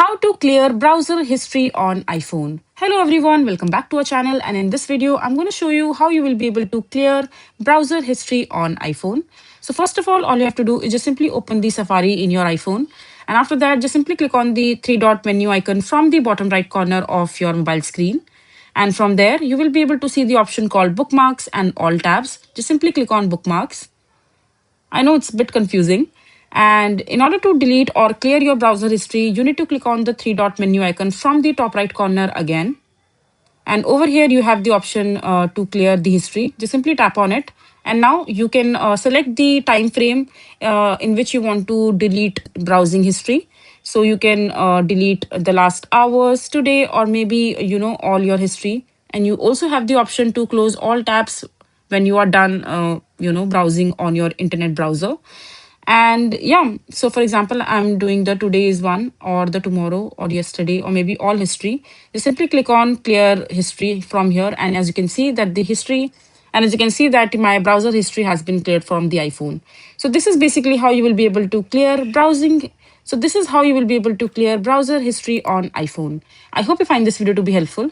How to clear browser history on iPhone. Hello everyone, welcome back to our channel, and in this video I'm going to show you how you will be able to clear browser history on iPhone. So first of all you have to do is just simply open the Safari in your iPhone, and after that just simply click on the three dot menu icon from the bottom right corner of your mobile screen. And from there you will be able to see the option called bookmarks and all tabs. Just simply click on bookmarks. I know it's a bit confusing. And in order to delete or clear your browser history, you need to click on the three dot menu icon from the top right corner again. And over here, you have the option to clear the history. Just simply tap on it. And now you can select the time frame in which you want to delete browsing history. So you can delete the last hours today, or maybe, all your history. And you also have the option to close all tabs when you are done, browsing on your internet browser. And yeah, so for example, I'm doing the today's one or the tomorrow or yesterday or maybe all history. You simply click on clear history from here. And as you can see that the history, and as you can see that my browser history has been cleared from the iPhone. So this is basically how you will be able to clear browsing. So this is how you will be able to clear browser history on iPhone. I hope you find this video to be helpful.